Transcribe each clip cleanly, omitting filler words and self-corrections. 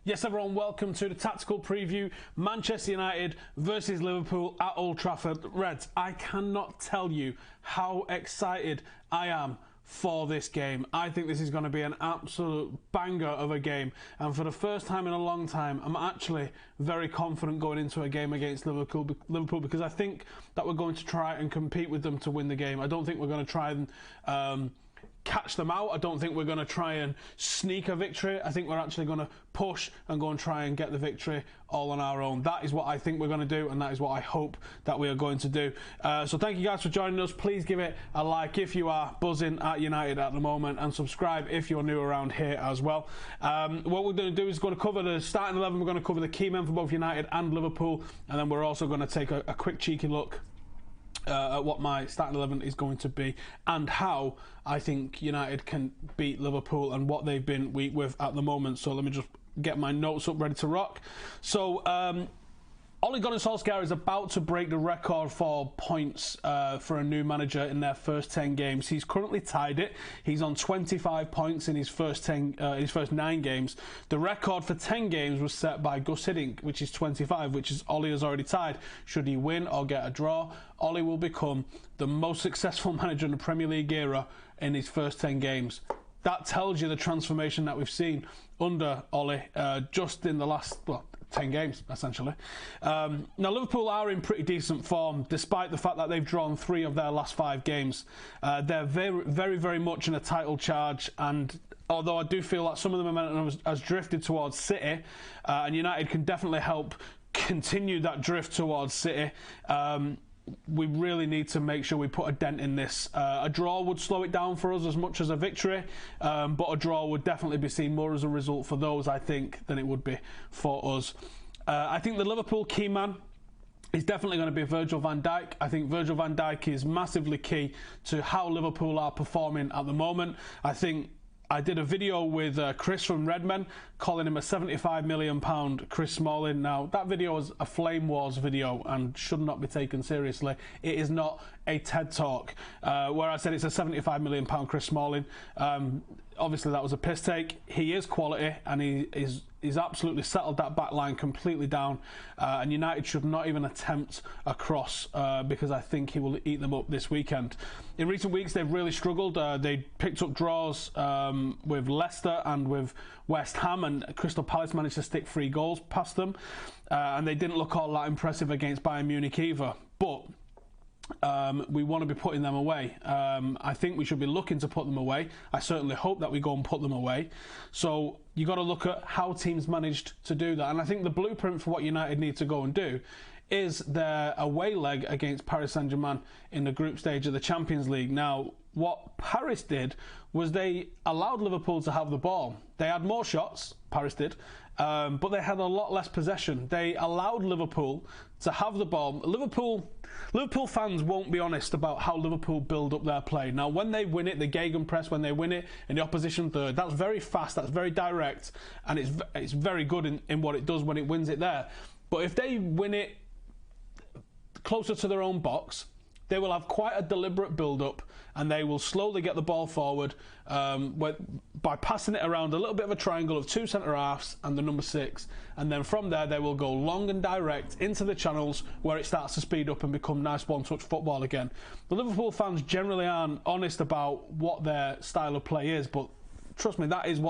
Yes, everyone, welcome to the tactical preview. Manchester United versus Liverpool at Old Trafford. Reds, I cannot tell you how excited I am for this game. I think this is going to be an absolute banger of a game. And for the first time in a long time, I'm actually very confident going into a game against Liverpool because I think that we're going to try and compete with them to win the game. I don't think we're going to try and catch them out. I don't think we're going to try and sneak a victory. I think we're actually going to push and go and try and get the victory all on our own. That is what I think we're going to do, and that is what I hope that we are going to do. So thank you guys for joining us. Please give it a like if you are buzzing at United at the moment, and subscribe if you're new around here as well. What we're going to do is going to cover the starting 11. We're going to cover the key men for both United and Liverpool, and then we're also going to take a quick cheeky look at what my starting 11 is going to be and how I think United can beat Liverpool and what they've been weak with at the moment. So let me just get my notes up ready to rock. So Ole Gunnar Solskjaer is about to break the record for points for a new manager in their first 10 games. He's currently tied it. He's on 25 points in his first 9 games. The record for 10 games was set by Gus Hiddink, which is 25, which is Ole has already tied. Should he win or get a draw, Ole will become the most successful manager in the Premier League era in his first 10 games. That tells you the transformation that we've seen under Ole just in the last 10 games, essentially. Now, Liverpool are in pretty decent form, despite the fact that they've drawn 3 of their last 5 games. They're very much in a title charge, and although I do feel like some of the momentum has drifted towards City, and United can definitely help continue that drift towards City, we really need to make sure we put a dent in this. A draw would slow it down for us as much as a victory, but a draw would definitely be seen more as a result for those, I think, than it would be for us. I think the Liverpool key man is definitely going to be Virgil van Dijk. I think Virgil van Dijk is massively key to how Liverpool are performing at the moment. I think I did a video with Chris from Redmen, calling him a £75 million Chris Smalling. Now, that video was a Flame Wars video and should not be taken seriously. It is not a TED Talk where I said it's a £75 million Chris Smalling. Obviously, that was a piss take. He is quality, and he's absolutely settled that back line completely down. And United should not even attempt a cross because I think he will eat them up this weekend. In recent weeks, they've really struggled. They picked up draws with Leicester and with West Ham, and Crystal Palace managed to stick 3 goals past them. And they didn't look all that impressive against Bayern Munich either. But we want to be putting them away. I think we should be looking to put them away. I certainly hope that we go and put them away. So you got to look at how teams managed to do that. And I think the blueprint for what United need to go and do is their away leg against Paris Saint-Germain in the group stage of the Champions League. Now, what Paris did was they allowed Liverpool to have the ball. They had more shots, Paris did, but they had a lot less possession. They allowed Liverpool to have the ball. Liverpool fans won't be honest about how Liverpool build up their play. Now, when they win it, the gegenpress, when they win it in the opposition third, that's very fast, that's very direct, and it's very good in what it does when it wins it there. But if they win it closer to their own box, they will have quite a deliberate build-up, and they will slowly get the ball forward by passing it around a little bit of a triangle of 2 centre-halves and the number 6, and then from there they will go long and direct into the channels where it starts to speed up and become nice one-touch football again. The Liverpool fans generally aren't honest about what their style of play is, but trust me, that is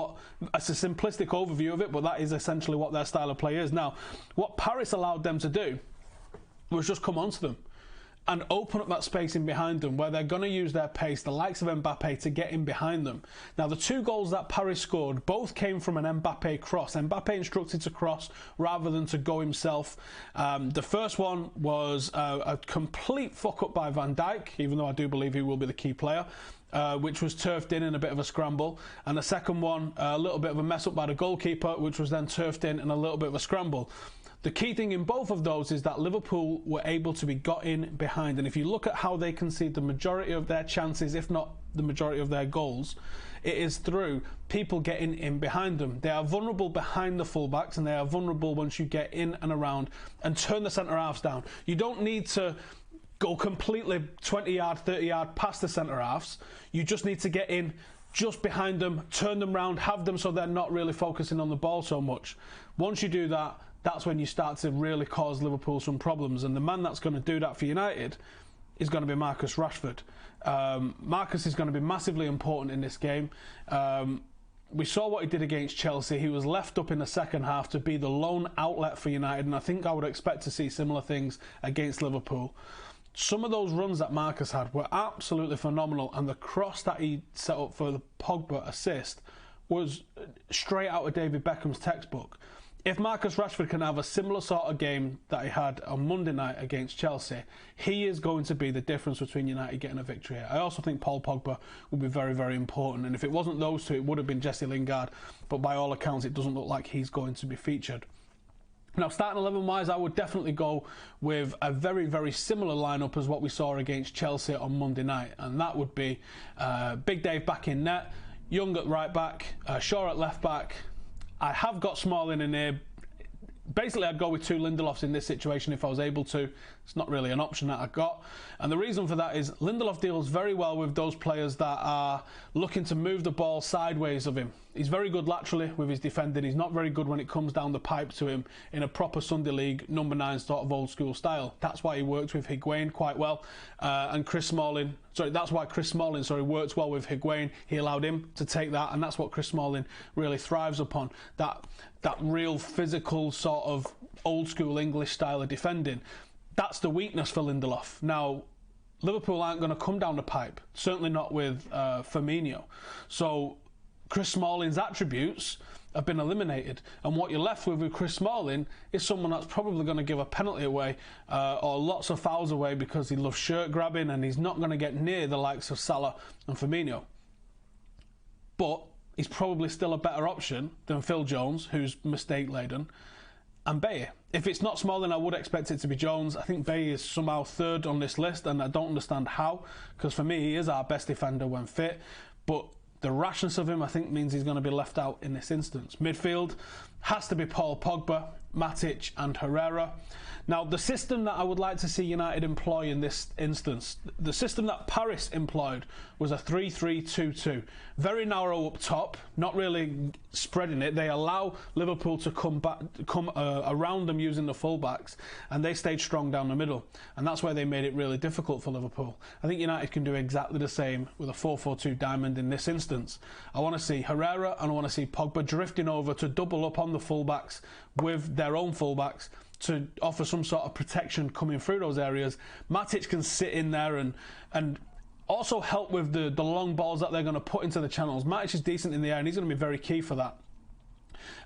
it's a simplistic overview of it, but that is essentially what their style of play is. Now, what Paris allowed them to do was just come onto them and open up that space in behind them where they're going to use their pace, the likes of Mbappe, to get in behind them. Now, the 2 goals that Paris scored both came from an Mbappe cross. Mbappe instructed to cross rather than to go himself. The first one was a complete fuck-up by Van Dijk, even though I do believe he will be the key player, which was turfed in a bit of a scramble. And the second one, a little bit of a mess-up by the goalkeeper, which was then turfed in a little bit of a scramble. The key thing in both of those is that Liverpool were able to be got in behind. And if you look at how they concede the majority of their chances, if not the majority of their goals, it is through people getting in behind them. They are vulnerable behind the fullbacks, and they are vulnerable once you get in and around and turn the centre-halves down. You don't need to go completely 20 yard, 30 yard past the centre-halves. You just need to get in just behind them, turn them round, have them so they're not really focusing on the ball so much. Once you do that, that's when you start to really cause Liverpool some problems. And the man that's going to do that for United is going to be Marcus Rashford. Marcus is going to be massively important in this game. We saw what he did against Chelsea. He was left up in the second half to be the lone outlet for United, and I think I would expect to see similar things against Liverpool. Some of those runs that Marcus had were absolutely phenomenal, and the cross that he set up for the Pogba assist was straight out of David Beckham's textbook. If Marcus Rashford can have a similar sort of game that he had on Monday night against Chelsea, he is going to be the difference between United getting a victory here. I also think Paul Pogba will be very, very important. And if it wasn't those two, it would have been Jesse Lingard. But by all accounts, it doesn't look like he's going to be featured. Now, starting 11-wise, I would definitely go with a very, very similar lineup as what we saw against Chelsea on Monday night. And that would be Big Dave back in net, Young at right back, Shaw at left back. I have got Smalling in here. Basically, I'd go with two Lindelofs in this situation if I was able to. It's not really an option that I've got. And the reason for that is Lindelof deals very well with those players that are looking to move the ball sideways of him. He's very good laterally with his defending. He's not very good when it comes down the pipe to him in a proper Sunday League number 9 sort of old school style. That's why he works with Higuain quite well. And that's why Chris Smalling works well with Higuain. He allowed him to take that, and that's what Chris Smalling really thrives upon. That real physical sort of old school English style of defending. That's the weakness for Lindelof. Now, Liverpool aren't going to come down the pipe, certainly not with Firmino. So Chris Smalling's attributes have been eliminated, and what you're left with Chris Smalling is someone that's probably going to give a penalty away or lots of fouls away because he loves shirt grabbing, and he's not going to get near the likes of Salah and Firmino. But he's probably still a better option than Phil Jones, who's mistake laden, and Baye. If it's not Smalling, I would expect it to be Jones. I think Baye is somehow third on this list, and I don't understand how, because for me he is our best defender when fit, but the rashness of him, I think, means he's going to be left out in this instance. Midfield has to be Paul Pogba, Matic and Herrera. Now, the system that I would like to see United employ in this instance, the system that Paris employed was a 3-3-2-2. Very narrow up top, not really spreading it. They allow Liverpool to come around them using the fullbacks, and they stayed strong down the middle. And that's where they made it really difficult for Liverpool. I think United can do exactly the same with a 4-4-2 diamond in this instance. I want to see Herrera and I want to see Pogba drifting over to double up on the fullbacks with their own fullbacks to offer some sort of protection coming through those areas. Matic can sit in there and also help with the long balls that they're going to put into the channels. Matic is decent in the air, and he's going to be very key for that.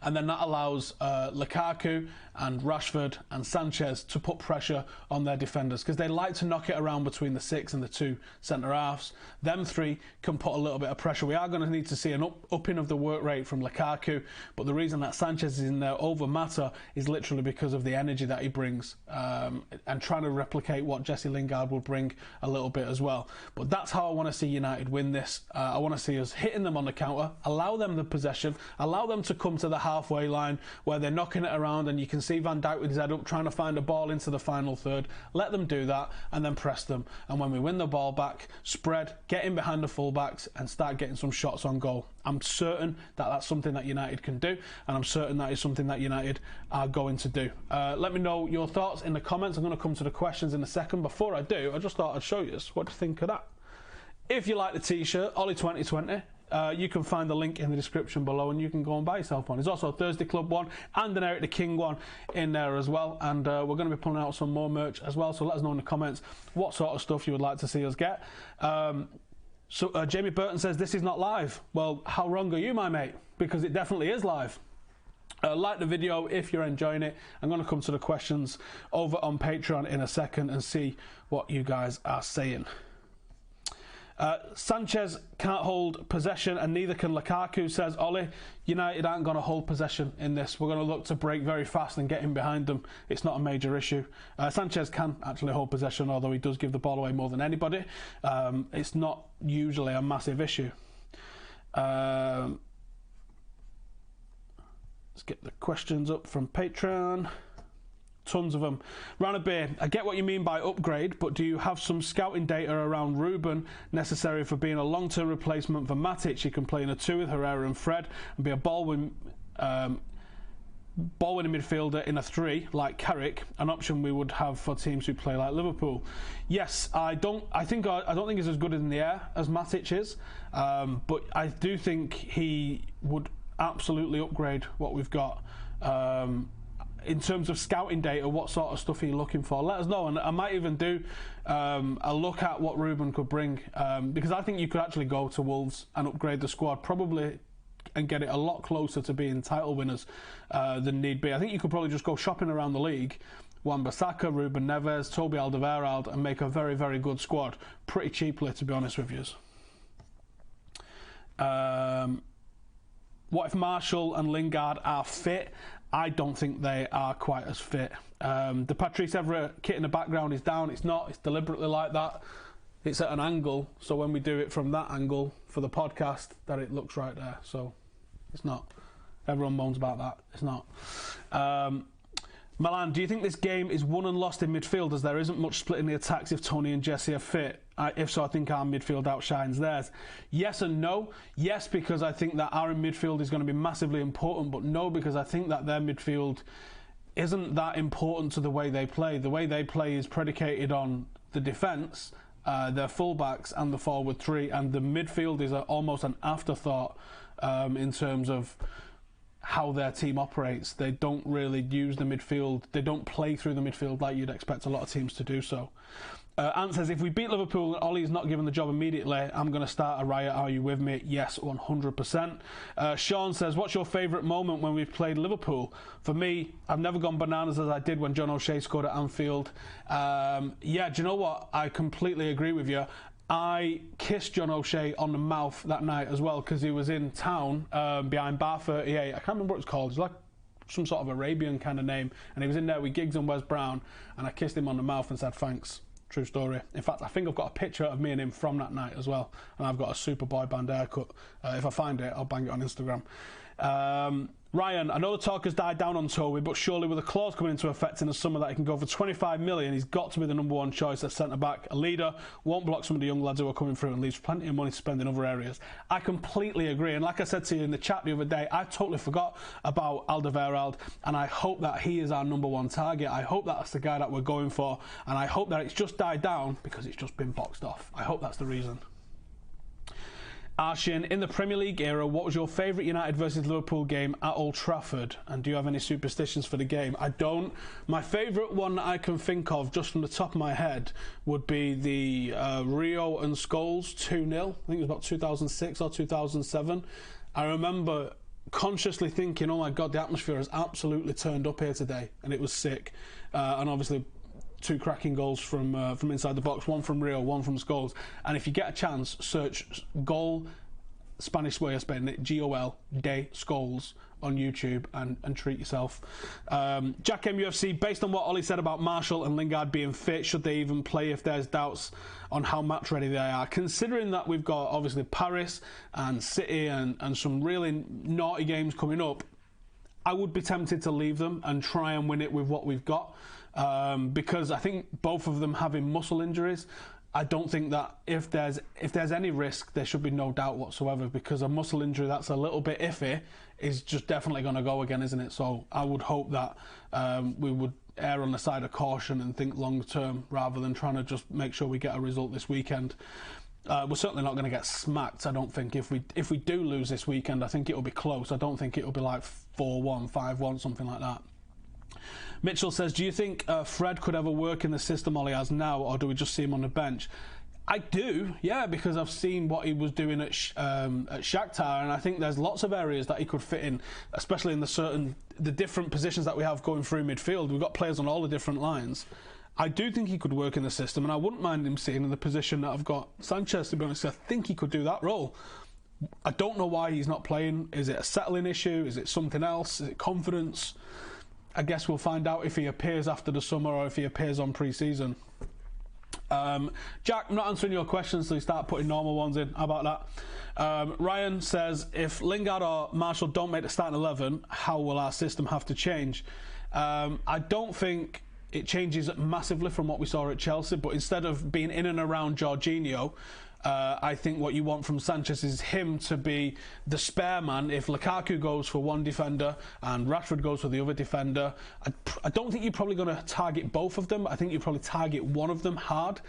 And then that allows Lukaku and Rashford and Sanchez to put pressure on their defenders, because they like to knock it around between the 6 and the 2 centre-halves. Them three can put a little bit of pressure. We are going to need to see an upping of the work rate from Lukaku, but the reason that Sanchez is in there over Mata is literally because of the energy that he brings, and trying to replicate what Jesse Lingard will bring a little bit as well. But that's how I want to see United win this. I want to see us hitting them on the counter, allow them the possession, allow them to come to the halfway line where they're knocking it around, and you can see Van Dijk with his head up trying to find a ball into the final third. Let them do that and then press them, and when we win the ball back, spread, get in behind the fullbacks and start getting some shots on goal. I'm certain that that's something that United can do, and I'm certain that is something that United are going to do. Let me know your thoughts in the comments. I'm going to come to the questions in a second. Before I do, I just thought I'd show you this. What do you think of that? If you like the t-shirt, Ole 2020, you can find the link in the description below, and you can go and buy yourself one. There's also a Thursday Club one and an Eric the King one in there as well, and we're going to be pulling out some more merch as well, so let us know in the comments what sort of stuff you would like to see us get. Jamie Burton says this is not live. Well, how wrong are you, my mate? Because it definitely is live. Like the video if you're enjoying it. I'm going to come to the questions over on Patreon in a second and see what you guys are saying. Sanchez can't hold possession, and neither can Lukaku, says Ollie. United aren't going to hold possession in this. We're going to look to break very fast and get in behind them. It's not a major issue. Sanchez can actually hold possession, although he does give the ball away more than anybody. It's not usually a massive issue. Let's get the questions up from Patreon. Tons of them. Ranabir, I get what you mean by upgrade, but do you have some scouting data around Ruben necessary for being a long-term replacement for Matic? He can play in a 2 with Herrera and Fred and be a ball-winning midfielder in a 3 like Carrick, an option we would have for teams who play like Liverpool. Yes, I don't think he's as good in the air as Matic is, but I do think he would absolutely upgrade what we've got. In terms of scouting data, what sort of stuff are you looking for? Let us know, and I might even do a look at what Ruben could bring, because I think you could actually go to Wolves and upgrade the squad probably and get it a lot closer to being title winners than need be. I think you could probably just go shopping around the league, Wan-Bissaka, Ruben Neves, Toby Alderweireld, and make a very, very good squad pretty cheaply, to be honest with you. What if Marshall and Lingard are fit? I don't think they are quite as fit. The Patrice Evra kit in the background is down. It's not. It's deliberately like that. It's at an angle, so when we do it from that angle for the podcast, that it looks right there. So it's not. Everyone moans about that. It's not. Milan, do you think this game is won and lost in midfield, as there isn't much split in the attacks if Tony and Jesse are fit? If so, I think our midfield outshines theirs. Yes and no. Yes, because I think that our midfield is going to be massively important, but no, because I think that their midfield isn't that important to the way they play. The way they play is predicated on the defence, their fullbacks and the forward 3, and the midfield is almost an afterthought in terms of how their team operates. They don't really use the midfield. They don't play through the midfield like you'd expect a lot of teams to do so. Ant says, if we beat Liverpool and Ollie's not given the job immediately, I'm going to start a riot. Are you with me? Yes, 100%. Sean says, what's your favourite moment when we've played Liverpool? For me, I've never gone bananas as I did when John O'Shea scored at Anfield. Yeah, do you know what? I completely agree with you. I kissed John O'Shea on the mouth that night as well, because he was in town behind Bar 38. I can't remember what it's called. It's like some sort of Arabian kind of name. And he was in there with Giggs and Wes Brown, and I kissed him on the mouth and said thanks. True story. In fact, I think I've got a picture of me and him from that night as well. And I've got a Superboy band haircut. If I find it, I'll bang it on Instagram. Ryan, I know the talk has died down on Toby, but surely with a clause coming into effect in the summer that he can go for 25 million, he's got to be the number one choice at centre-back. A leader, won't block some of the young lads who are coming through, and leaves plenty of money to spend in other areas. I completely agree, and like I said to you in the chat the other day, I totally forgot about Alderweireld, and I hope that he is our number one target. I hope that's the guy that we're going for, and I hope that it's just died down because it's just been boxed off. I hope that's the reason. Arshin, in the Premier League era, what was your favourite United versus Liverpool game at Old Trafford? And do you have any superstitions for the game? I don't. My favourite one that I can think of, just from the top of my head, would be the Rio and Scholes 2-0. I think it was about 2006 or 2007. I remember consciously thinking, oh my God, the atmosphere has absolutely turned up here today. And it was sick. And obviously, 2 cracking goals from inside the box, one from Rio, one from Scholes. And if you get a chance, search goal Spanish way of spelling it, G-O-L, de Scholes on YouTube and treat yourself. Jack MUFC, based on what Ollie said about Marshall and Lingard being fit, should they even play if there's doubts on how match ready they are? Considering that we've got obviously Paris and City and some really naughty games coming up, I would be tempted to leave them and try and win it with what we've got. Because I think both of them having muscle injuries, I don't think that if there's any risk, there should be no doubt whatsoever, because a muscle injury that's a little bit iffy is just definitely going to go again, isn't it? So I would hope that we would err on the side of caution and think long term rather than trying to just make sure we get a result this weekend. We're certainly not going to get smacked, I don't think. If we do lose this weekend, I think it'll be close. I don't think it'll be like 4-1, 5-1, something like that. Mitchell says, do you think Fred could ever work in the system Ollie has now, or do we just see him on the bench? I do, yeah, because I've seen what he was doing at Shakhtar, and I think there's lots of areas that he could fit in, especially in the different positions that we have going through midfield. We've got players on all the different lines. I do think he could work in the system, and I wouldn't mind him sitting in the position that I've got Sanchez, to be honest. I think he could do that role. I don't know why he's not playing. Is it a settling issue? Is it something else? Is it confidence? I guess we'll find out if he appears after the summer or if he appears on pre-season. Jack, I'm not answering your questions, so you start putting normal ones in. How about that? Ryan says, if Lingard or Marshall don't make the starting 11, how will our system have to change? I don't think it changes massively from what we saw at Chelsea, but instead of being in and around Jorginho, I think what you want from Sanchez is him to be the spare man. If Lukaku goes for one defender and Rashford goes for the other defender, I don't think you're probably going to target both of them. I think you probably target one of them hard.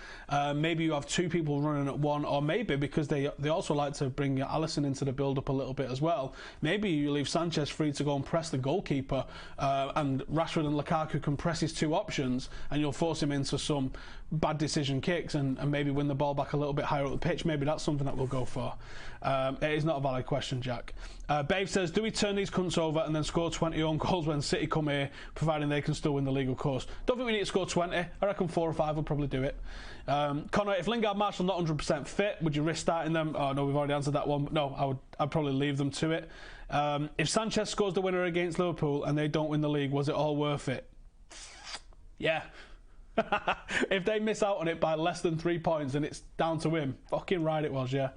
Maybe you have two people running at one, or maybe because they also like to bring Alisson into the build-up a little bit as well, maybe you leave Sanchez free to go and press the goalkeeper, and Rashford and Lukaku can press his two options, and you'll force him into some bad decision kicks and maybe win the ball back a little bit higher up the pitch. Maybe that's something that we'll go for. It is not a valid question, Jack. Babe says, do we turn these cunts over and then score 20 own goals when City come here, providing they can still win the league, of course? Don't think we need to score 20. I reckon 4 or 5 will probably do it. Connor, if Lingard, Marshall not 100% fit, would you risk starting them? Oh no, we've already answered that one. No, I'd probably leave them to it. If Sanchez scores the winner against Liverpool and they don't win the league, was it all worth it? Yeah. If they miss out on it by less than 3 points and it's down to him, fucking right it was, yeah.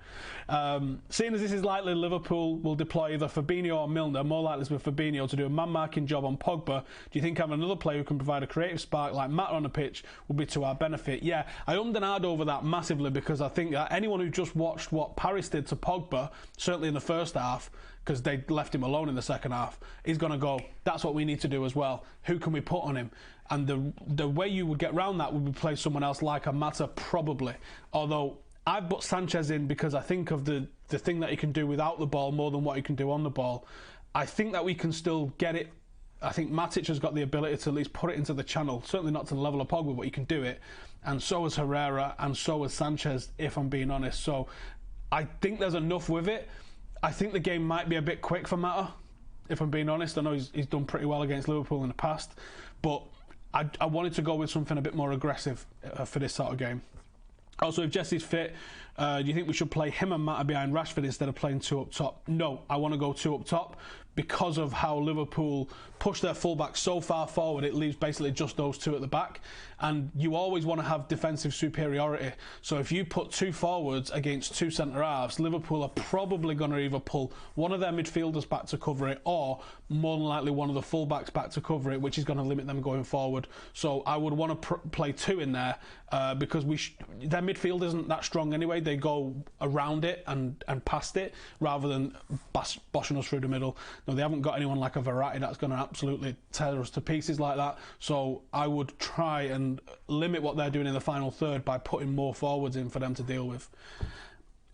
Seeing as this is likely Liverpool will deploy either Fabinho or Milner, more likely to be Fabinho to do a man-marking job on Pogba, do you think having another player who can provide a creative spark like Matt on the pitch would be to our benefit? Yeah, I ummed and ahed over that massively, because I think that anyone who just watched what Paris did to Pogba, certainly in the first half, because they left him alone in the second half, he's going to go, that's what we need to do as well. Who can we put on him? And the way you would get around that would be play someone else like a Mata, probably. Although I've put Sanchez in because I think of the thing that he can do without the ball more than what he can do on the ball. I think that we can still get it. I think Matic has got the ability to at least put it into the channel. Certainly not to the level of Pogba, but he can do it. And so has Herrera, and so has Sanchez, if I'm being honest. So I think there's enough with it. I think the game might be a bit quick for Mata, if I'm being honest. I know he's done pretty well against Liverpool in the past, but I wanted to go with something a bit more aggressive for this sort of game. Also, if Jesse's fit, do you think we should play him and Mata behind Rashford instead of playing 2 up top? No, I want to go 2 up top because of how Liverpool push their fullback so far forward. It leaves basically just those 2 at the back, and you always want to have defensive superiority. So if you put 2 forwards against 2 centre halves, Liverpool are probably going to either pull one of their midfielders back to cover it, or more than likely one of the fullbacks back to cover it, which is going to limit them going forward. So I would want to play 2 in there because their midfield isn't that strong anyway. They go around it and past it rather than boshing us through the middle. No, they haven't got anyone like a Verratti that's going to absolutely tear us to pieces like that. So I would try and limit what they're doing in the final third by putting more forwards in for them to deal with.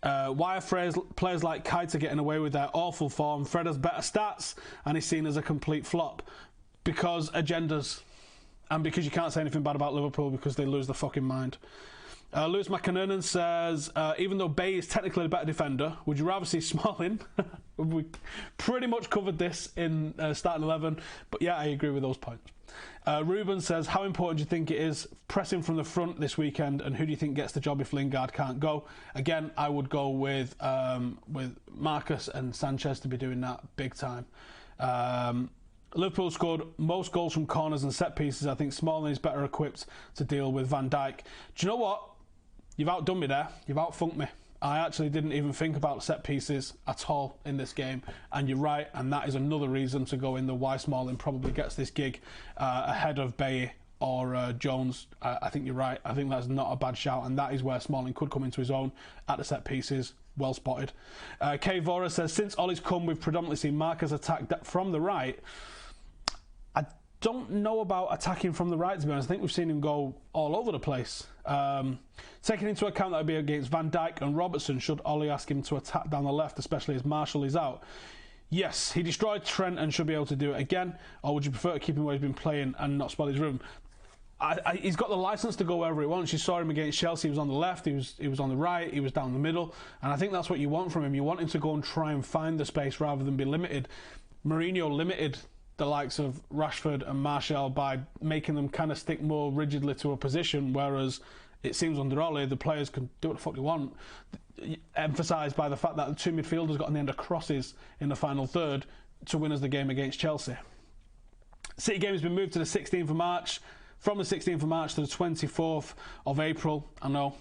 Why are players like Keita getting away with their awful form? Fred has better stats and is seen as a complete flop. Because agendas. And because you can't say anything bad about Liverpool because they lose their fucking mind. Lewis McInerney says, even though Bay is technically a better defender, would you rather see Smalling? We pretty much covered this in starting 11, but yeah, I agree with those points. Ruben says, how important do you think it is pressing from the front this weekend, and who do you think gets the job if Lingard can't go? Again, I would go with Marcus and Sanchez to be doing that big time. Liverpool scored most goals from corners and set pieces. I think Smalling is better equipped to deal with Van Dijk. Do you know what? You've outdone me there. You've outfunked me. I actually didn't even think about set pieces at all in this game, and you're right, and that is another reason to go in the why Smalling probably gets this gig ahead of Bailly or Jones. I think you're right. I think that's not a bad shout, and that is where Smalling could come into his own at the set pieces. Well spotted. Kay Vora says, since Ollie's come, we've predominantly seen Marcus attack from the right. I don't know about attacking from the right, to be honest. I think we've seen him go all over the place. Taking into account that would be against Van Dijk and Robertson, should Ollie ask him to attack down the left, especially as Marshall is out? Yes, he destroyed Trent and should be able to do it again. Or would you prefer to keep him where he's been playing and not spoil his rhythm? He's got the licence to go wherever he wants. You saw him against Chelsea. He was on the left, he was on the right, he was down the middle, and I think that's what you want from him. You want him to go and try and find the space rather than be limited. Mourinho limited the likes of Rashford and Martial by making them kind of stick more rigidly to a position, whereas it seems under Ole the players can do what the fuck they want, emphasised by the fact that the 2 midfielders got on the end of crosses in the final third to win us the game against Chelsea. City game has been moved to the 16th of March. From the 16th of March to the 24th of April. I know,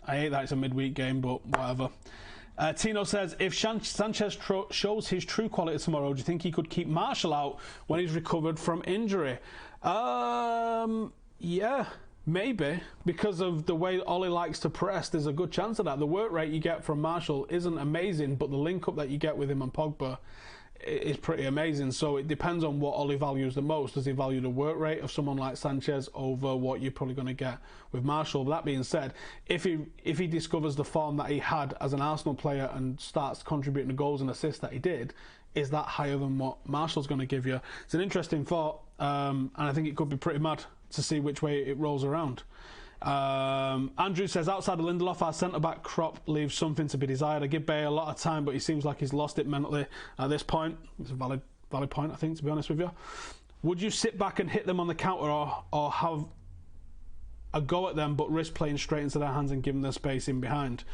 I hate that it's a midweek game, but whatever. Tino says, if Sanchez shows his true quality tomorrow, do you think he could keep Martial out when he's recovered from injury? Yeah, maybe. Because of the way Ole likes to press, there's a good chance of that. The work rate you get from Martial isn't amazing, but the link-up that you get with him and Pogba is pretty amazing. So it depends on what Ole values the most. Does he value the work rate of someone like Sanchez over what you're probably going to get with Martial? But that being said, if he discovers the form that he had as an Arsenal player and starts contributing the goals and assists that he did, is that higher than what Martial's going to give you? It's an interesting thought, and I think it could be pretty mad to see which way it rolls around. Andrew says, outside of Lindelof, our centre-back crop leaves something to be desired. I give Bay a lot of time, but he seems like he's lost it mentally at this point. It's a valid point, I think, to be honest with you. Would you sit back and hit them on the counter, or have a go at them but risk playing straight into their hands and giving them space in behind?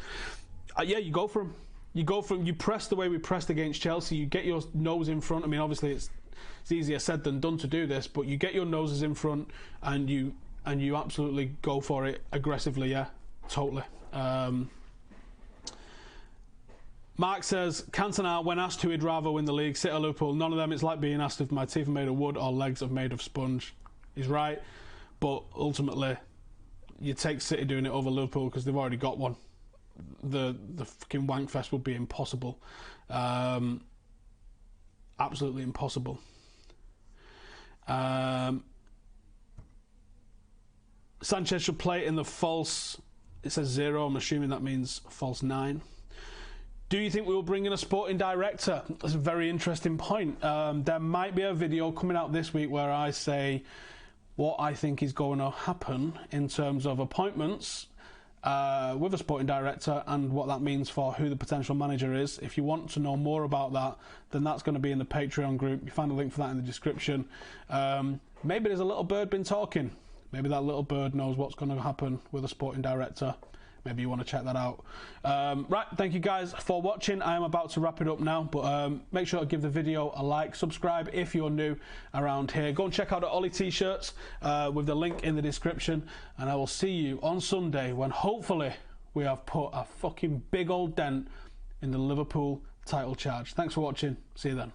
Yeah, you go for them. You press the way we pressed against Chelsea. You get your nose in front. I mean, obviously it's easier said than done to do this, but you get your noses in front and you absolutely go for it aggressively. Yeah, totally. Mark says, Cantona, when asked who he'd rather win the league, City or Liverpool, none of them. It's like being asked if my teeth are made of wood or legs are made of sponge. He's right, but ultimately you take City doing it over Liverpool because they've already got one. The fucking wankfest would be impossible. Absolutely impossible. Sanchez should play in the false, it says 0, I'm assuming that means false 9. Do you think we will bring in a sporting director? That's a very interesting point. There might be a video coming out this week where I say what I think is going to happen in terms of appointments with a sporting director and what that means for who the potential manager is. If you want to know more about that, then that's going to be in the Patreon group. You find a link for that in the description. Maybe there's a little bird been talking. Maybe that little bird knows what's going to happen with a sporting director. Maybe you want to check that out. Right, thank you guys for watching. I am about to wrap it up now, but make sure to give the video a like, subscribe if you're new around here. Go and check out the Ole t-shirts with the link in the description, and I will see you on Sunday when hopefully we have put a fucking big old dent in the Liverpool title charge. Thanks for watching. See you then.